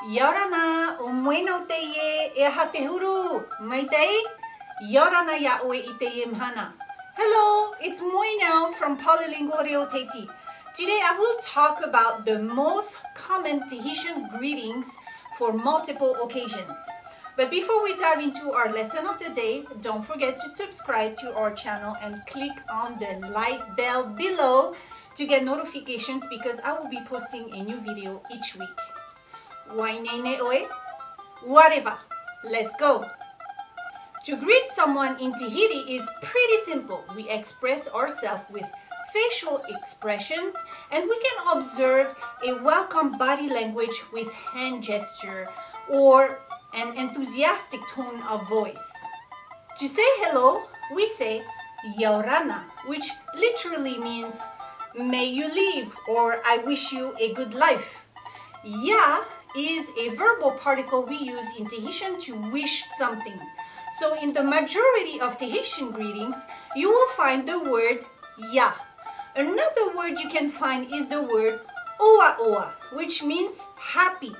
Yorana umweno teye e hatehuru. Maitei? Yorana ya oe iteye mhana. Hello, it's Moinao from Polylingual Tahiti. Today I will talk about the most common Tahitian greetings for multiple occasions. But before we dive into our lesson of the day, don't forget to subscribe to our channel and click on the like bell below to get notifications because I will be posting a new video each week. Wainene oe? Whatever. Let's go. To greet someone in Tahiti is pretty simple. We express ourselves with facial expressions and we can observe a welcome body language with hand gesture or an enthusiastic tone of voice. To say hello, we say Yaurana, which literally means may you live or I wish you a good life. Ya is a verbal particle we use in Tahitian to wish something. So in the majority of Tahitian greetings, you will find the word ya. Another word you can find is the word oa oa, which means happy.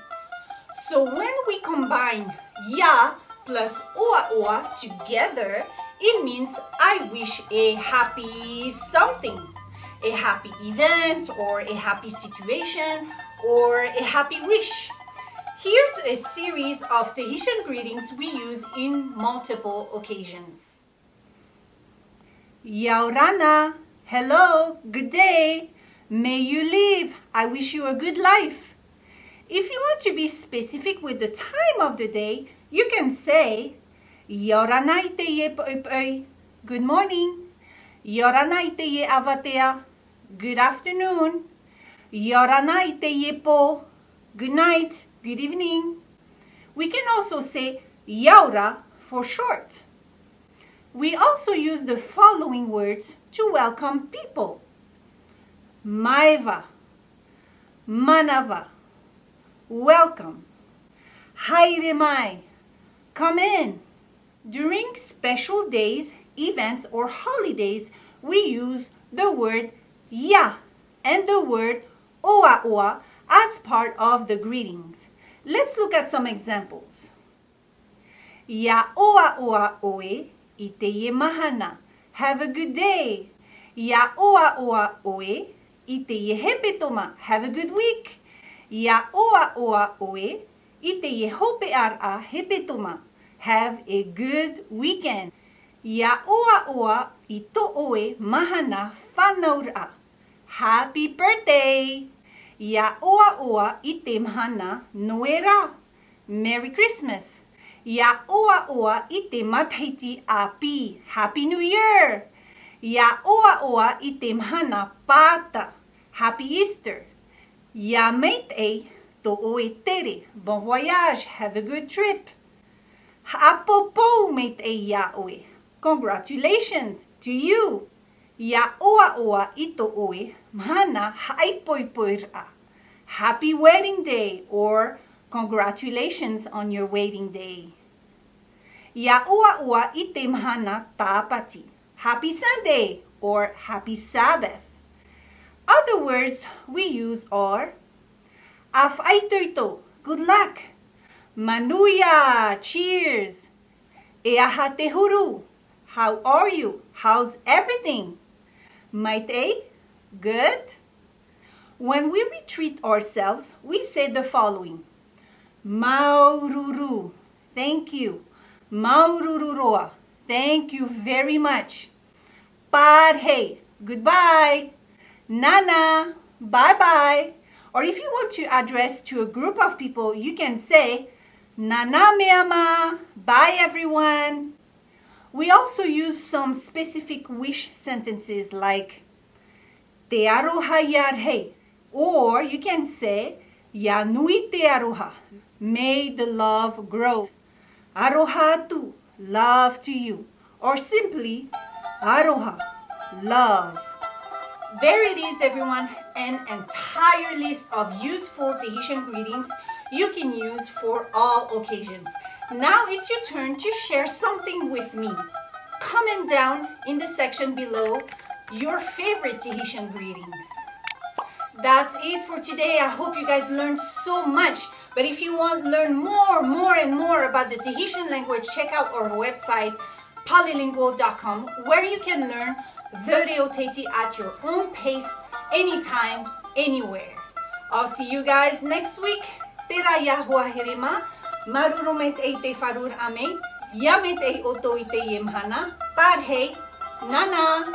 So when we combine ya plus oa oa together, it means I wish a happy something, a happy event or a happy situation or a happy wish. Here's a series of Tahitian greetings we use in multiple occasions. Yaurana, hello, good day. May you live. I wish you a good life. If you want to be specific with the time of the day, you can say Yaurana iteye good morning. Yaurana iteye avatea, good afternoon. Yaurana iteye po, good night, good evening. We can also say Yaura for short. We also use the following words to welcome people. Maiva, manava, welcome. Hairemai, come in. During special days, events, or holidays, we use the word ya and the word oa oa as part of the greetings. Let's look at some examples. Ya oa oa oe iteye mahana. Have a good day. Ya oa oa oe iteye hepetoma. Have a good week. Ya oa oa oe iteye hopeara hepetoma. Have a good weekend. Ya oa oa ito oe mahana whanaura. Happy birthday. Ya oa oa ite mahana noera. Merry Christmas. Ya oa oa ite mataiti api. Happy New Year. Ya oa oa ite mahana pata. Happy Easter. Ya mate to oe tere. Bon voyage. Have a good trip. Apopo mate ya oe. Congratulations to you. Ya oa oa ito oe mahana haipoipoira. Happy wedding day or congratulations on your wedding day. Ya oa oa ite mahana tapati. Happy Sunday or happy Sabbath. Other words we use are afaitoito, good luck. Manuya, cheers. Eahatehuru, how are you? How's everything? Maite, good. When we retreat ourselves, we say the following. Maururu, thank you. Maurururoa, thank you very much. Parhe, goodbye. Nana, bye-bye. Or if you want to address to a group of people, you can say Nana meama, bye everyone. We also use some specific wish sentences like Te aroha yarhe, or you can say Ya nui te aroha, may the love grow. Aroha tu, love to you. Or simply aroha, love. There it is, everyone, an entire list of useful Tahitian greetings you can use for all occasions. Now it's your turn to share something with me. Comment down in the section below your favorite Tahitian greetings. That's it for today. I hope you guys learned so much. But if you want to learn more about the Tahitian language, check out our website, polylingual.com, where you can learn the reo teiti at your own pace, anytime, anywhere. I'll see you guys next week. Tera yahua hirima, marurumet ei te farur ame, yamet ei oto i te yemhana, parhei, nana.